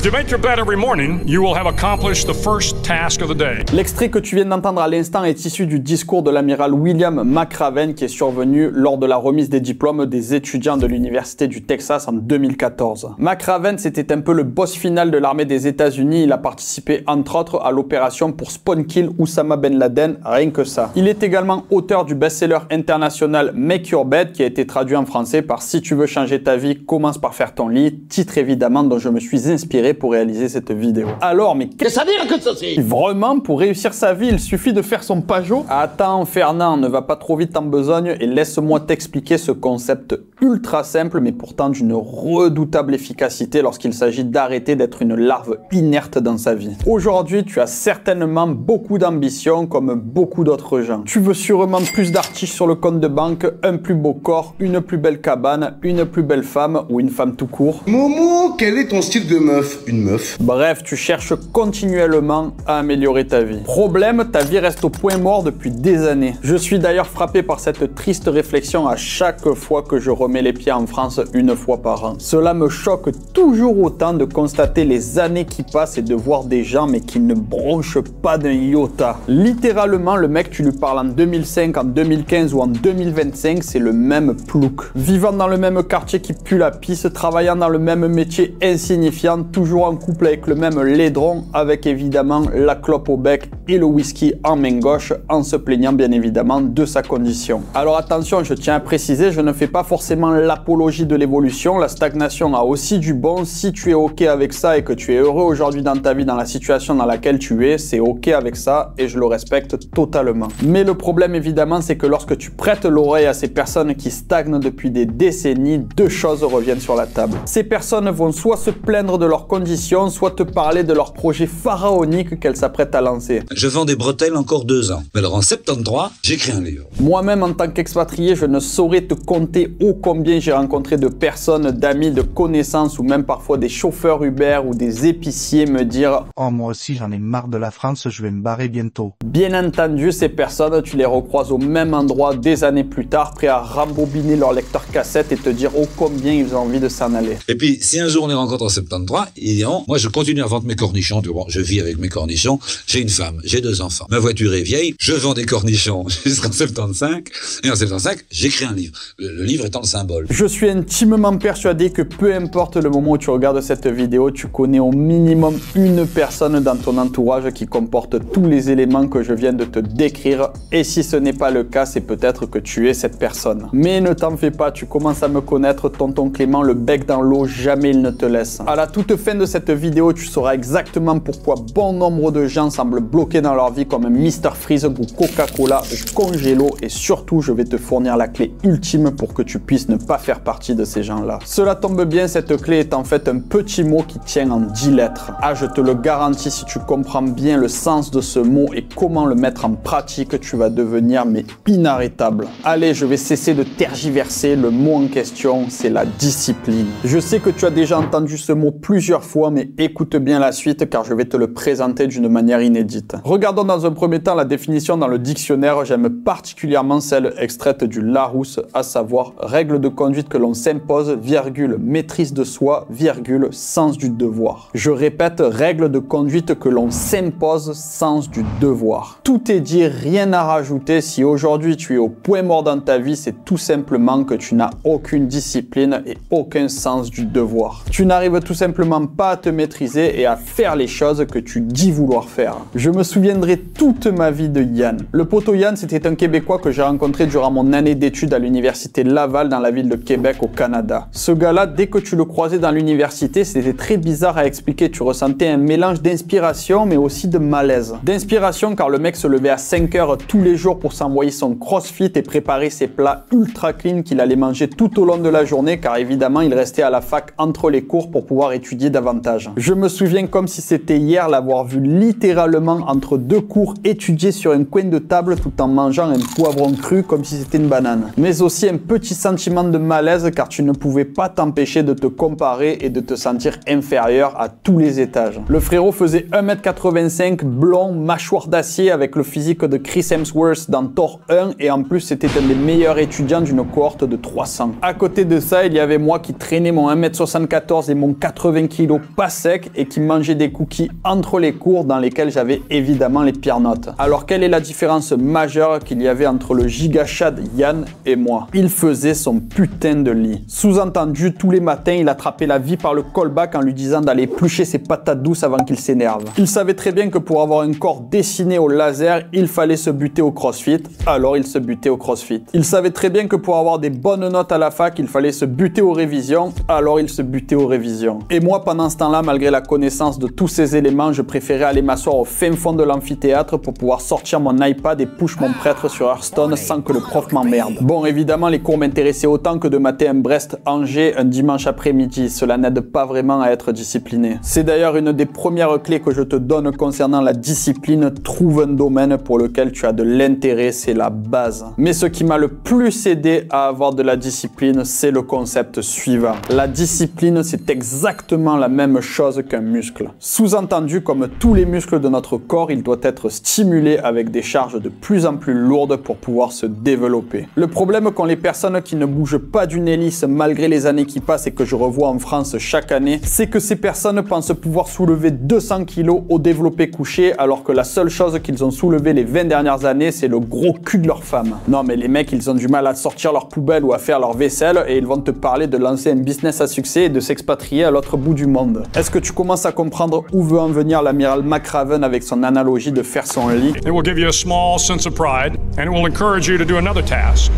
If you make your bed every morning, you will have accomplished the first task of the day. L'extrait que tu viens d'entendre à l'instant est issu du discours de l'amiral William McRaven qui est survenu lors de la remise des diplômes des étudiants de l'Université du Texas en 2014. McRaven, c'était un peu le boss final de l'armée des États-Unis. Il a participé entre autres à l'opération pour spawn kill Oussama Ben Laden, rien que ça. Il est également auteur du best-seller international Make Your Bed qui a été traduit en français par Si tu veux changer ta vie, commence par faire ton lit, titre évidemment dont je me suis inspiré pour réaliser cette vidéo. Alors, mais qu'est-ce que ça veut dire que ça c'est? Vraiment, pour réussir sa vie, il suffit de faire son Pajot? Attends, Fernand, ne va pas trop vite en besogne et laisse-moi t'expliquer ce concept ultra simple, mais pourtant d'une redoutable efficacité lorsqu'il s'agit d'arrêter d'être une larve inerte dans sa vie. Aujourd'hui, tu as certainement beaucoup d'ambition, comme beaucoup d'autres gens. Tu veux sûrement plus d'articles sur le compte de banque, un plus beau corps, une plus belle cabane, une plus belle femme ou une femme tout court. Momo, quel est ton style de meuf? Une meuf? Bref, tu cherches continuellement à améliorer ta vie. Problème, ta vie reste au point mort depuis des années. Je suis d'ailleurs frappé par cette triste réflexion à chaque fois que je remets les pieds en France une fois par an. Cela me choque toujours autant de constater les années qui passent et de voir des gens mais qui ne bronchent pas d'un iota. Littéralement, le mec, tu lui parles en 2005, en 2015 ou en 2025, c'est le même plouc. Vivant dans le même quartier qui pue la pisse, travaillant dans le même métier insignifiant, toujours en couple avec le même laidron, avec évidemment la clope au bec et le whisky en main gauche, en se plaignant bien évidemment de sa condition. Alors attention, je tiens à préciser, je ne fais pas forcément l'apologie de l'évolution, la stagnation a aussi du bon. Si tu es ok avec ça et que tu es heureux aujourd'hui dans ta vie, dans la situation dans laquelle tu es, c'est ok avec ça et je le respecte totalement. Mais le problème évidemment, c'est que lorsque tu prêtes l'oreille à ces personnes qui stagnent depuis des décennies, deux choses reviennent sur la table. Ces personnes vont soit se plaindre de leurs conditions, soit te parler de leur projet pharaonique qu'elles s'apprêtent à lancer. Je vends des bretelles encore 2 ans. Mais alors en 73, j'écris un livre. Moi-même, en tant qu'expatrié, je ne saurais te compter ô combien j'ai rencontré de personnes, d'amis, de connaissances ou même parfois des chauffeurs Uber ou des épiciers me dire « Oh, moi aussi, j'en ai marre de la France, je vais me barrer bientôt. » Bien entendu, ces personnes, tu les recroises au même endroit des années plus tard, prêts à rembobiner leur lecteur cassette et te dire ô combien ils ont envie de s'en aller. Et puis, si un jour on les rencontre en 73, ils diront, moi je continue à vendre mes cornichons, bon, je vis avec mes cornichons, j'ai une femme, j'ai 2 enfants, ma voiture est vieille, je vends des cornichons jusqu'en 75, et en 75, j'écris un livre. Le livre étant le symbole. Je suis intimement persuadé que peu importe le moment où tu regardes cette vidéo, tu connais au minimum une personne dans ton entourage qui comporte tous les éléments que je viens de te décrire, et si ce n'est pas le cas, c'est peut-être que tu es cette personne. Mais ne t'en fais pas, tu commences à me connaître, tonton Clément, le bec dans l'eau, jamais il ne te laisse. À la toute fin de cette vidéo, tu sauras exactement pourquoi bon nombre de gens semblent bloqués dans leur vie comme Mr Freeze ou Coca-Cola ou Congelo, et surtout, je vais te fournir la clé ultime pour que tu puisses ne pas faire partie de ces gens-là. Cela tombe bien, cette clé est en fait un petit mot qui tient en 10 lettres. Ah, je te le garantis, si tu comprends bien le sens de ce mot et comment le mettre en pratique, tu vas devenir mais inarrêtable. Allez, je vais cesser de tergiverser, le mot en question, c'est la discipline. Je sais que tu as déjà entendu ce mot plusieurs fois, mais écoute bien la suite car je vais te le présenter d'une manière inédite. Regardons dans un premier temps la définition dans le dictionnaire. J'aime particulièrement celle extraite du Larousse, à savoir règle de conduite que l'on s'impose, virgule, maîtrise de soi, virgule, sens du devoir. Je répète, règle de conduite que l'on s'impose, sens du devoir. Tout est dit, rien à rajouter. Si aujourd'hui tu es au point mort dans ta vie, c'est tout simplement que tu n'as aucune discipline et aucun sens du devoir. Tu n'arrives tout simplement pas à te maîtriser et à faire les choses que tu dis vouloir faire. Je me souviendrai toute ma vie de Yann. Le poteau Yann, c'était un Québécois que j'ai rencontré durant mon année d'études à l'université Laval dans la ville de Québec au Canada. Ce gars-là, dès que tu le croisais dans l'université, c'était très bizarre à expliquer. Tu ressentais un mélange d'inspiration mais aussi de malaise. D'inspiration car le mec se levait à 5 heures tous les jours pour s'envoyer son crossfit et préparer ses plats ultra clean qu'il allait manger tout au long de la journée car évidemment il restait à la fac entre les cours pour pouvoir étudier davantage. Je me souviens comme si c'était hier l'avoir vu littéralement entre 2 cours étudier sur un coin de table tout en mangeant un poivron cru comme si c'était une banane. Mais aussi un petit sentiment de malaise car tu ne pouvais pas t'empêcher de te comparer et de te sentir inférieur à tous les étages. Le frérot faisait 1m85, blond, mâchoire d'acier avec le physique de Chris Hemsworth dans Thor 1 et en plus c'était un des meilleurs étudiants d'une cohorte de 300. À côté de ça, il y avait moi qui traînais mon 1m74 et mon 80 kg stylo pas sec et qui mangeait des cookies entre les cours dans lesquels j'avais évidemment les pires notes. Alors quelle est la différence majeure qu'il y avait entre le gigachad Yann et moi? Il faisait son putain de lit. Sous-entendu, tous les matins, il attrapait la vie par le callback en lui disant d'aller éplucher ses patates douces avant qu'il s'énerve. Il savait très bien que pour avoir un corps dessiné au laser, il fallait se buter au crossfit, alors il se butait au crossfit. Il savait très bien que pour avoir des bonnes notes à la fac, il fallait se buter aux révisions, alors il se butait aux révisions. Et moi, pendant ce temps-là, malgré la connaissance de tous ces éléments, je préférais aller m'asseoir au fin fond de l'amphithéâtre pour pouvoir sortir mon iPad et push mon prêtre sur Hearthstone sans que le prof m'emmerde. Bon, évidemment, les cours m'intéressaient autant que de mater un Brest-Angers un dimanche après-midi. Cela n'aide pas vraiment à être discipliné. C'est d'ailleurs une des premières clés que je te donne concernant la discipline. Trouve un domaine pour lequel tu as de l'intérêt, c'est la base. Mais ce qui m'a le plus aidé à avoir de la discipline, c'est le concept suivant. La discipline, c'est exactement la même chose qu'un muscle. Sous-entendu, comme tous les muscles de notre corps, il doit être stimulé avec des charges de plus en plus lourdes pour pouvoir se développer. Le problème qu'ont les personnes qui ne bougent pas d'une hélice malgré les années qui passent et que je revois en France chaque année, c'est que ces personnes pensent pouvoir soulever 200 kg au développé couché alors que la seule chose qu'ils ont soulevé les 20 dernières années, c'est le gros cul de leur femme. Non mais les mecs, ils ont du mal à sortir leur poubelle ou à faire leur vaisselle et ils vont te parler de lancer un business à succès et de s'expatrier à l'autre bout du monde. Est-ce que tu commences à comprendre où veut en venir l'amiral McRaven avec son analogie de faire son lit? It will give you a small sense of pride, and it will encourage you to do another task,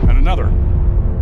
and another,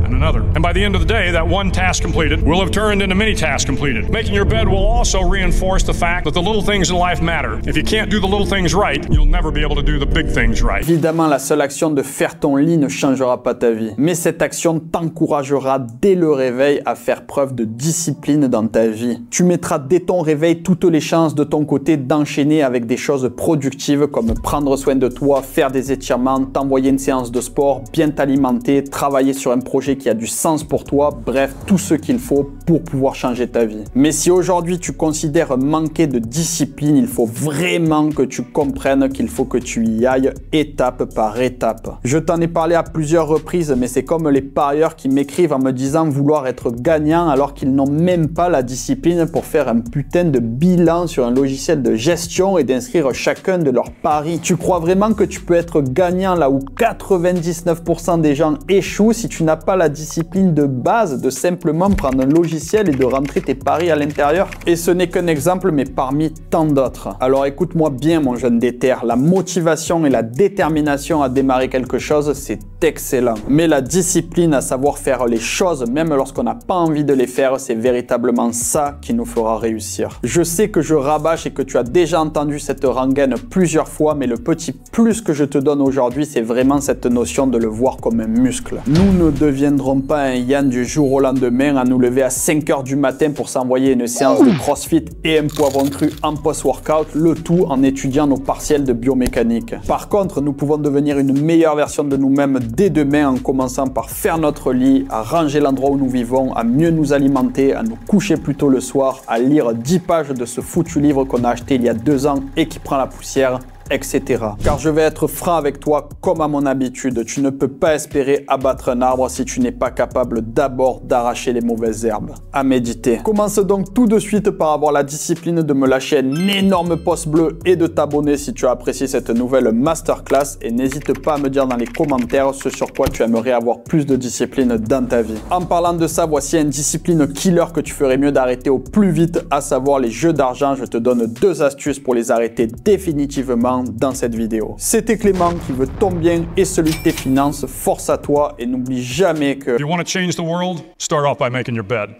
and another. And by the end of the day, that one task completed will have turned into many tasks completed. Making your bed will also reinforce the fact that the little things in life matter. If you can't do the little things right, you'll never be able to do the big things right. Évidemment, la seule action de faire ton lit ne changera pas ta vie. Mais cette action t'encouragera dès le réveil à faire preuve de discipline dans ta vie. Tu mettras dès ton réveil toutes les chances de ton côté d'enchaîner avec des choses productives comme prendre soin de toi, faire des étirements, t'envoyer une séance de sport, bien t'alimenter, travailler sur un projet qui a du sens pour toi, bref, tout ce qu'il faut pour pouvoir changer ta vie. Mais si aujourd'hui tu considères manquer de discipline, il faut vraiment que tu comprennes qu'il faut que tu y ailles étape par étape. Je t'en ai parlé à plusieurs reprises, mais c'est comme les parieurs qui m'écrivent en me disant vouloir être gagnant alors qu'ils n'ont même pas la discipline pour faire un putain de bilan sur un logiciel de gestion et d'inscrire chacun de leurs paris. Tu crois vraiment que tu peux être gagnant là où 99% des gens échouent si tu n'as pas la discipline de base de simplement prendre un logiciel et de rentrer tes paris à l'intérieur? Et ce n'est qu'un exemple, mais parmi tant d'autres. Alors écoute-moi bien mon jeune déter, la motivation et la détermination à démarrer quelque chose, c'est excellent. Mais la discipline à savoir faire les choses, même lorsqu'on n'a pas envie de les faire, c'est véritablement ça qui nous fera réussir. Je sais que je rabâche et que tu as déjà entendu cette rengaine plusieurs fois, mais le petit plus que je te donne aujourd'hui, c'est vraiment cette notion de le voir comme un muscle. Nous ne deviendrons pas un Yann du jour au lendemain à nous lever à 5 h du matin pour s'envoyer une séance de crossfit et un poivron cru en post-workout, le tout en étudiant nos partiels de biomécanique. Par contre, nous pouvons devenir une meilleure version de nous-mêmes dès demain en commençant par faire notre lit, à ranger l'endroit où nous vivons, à mieux nous alimenter, à nous coucher plus tôt le soir, à lire 10 pages de ce foutu livre qu'on a acheté il y a 2 ans et qui prend la poussière, etc. Car je vais être franc avec toi comme à mon habitude, tu ne peux pas espérer abattre un arbre si tu n'es pas capable d'abord d'arracher les mauvaises herbes. À méditer. Commence donc tout de suite par avoir la discipline de me lâcher un énorme pouce bleu et de t'abonner si tu as apprécié cette nouvelle masterclass et n'hésite pas à me dire dans les commentaires ce sur quoi tu aimerais avoir plus de discipline dans ta vie. En parlant de ça, voici une discipline killer que tu ferais mieux d'arrêter au plus vite, à savoir les jeux d'argent. Je te donne 2 astuces pour les arrêter définitivement dans cette vidéo. C'était Clément qui veut ton bien et celui de tes finances. Force à toi et n'oublie jamais que... If you want to change the world, start off by making your bed.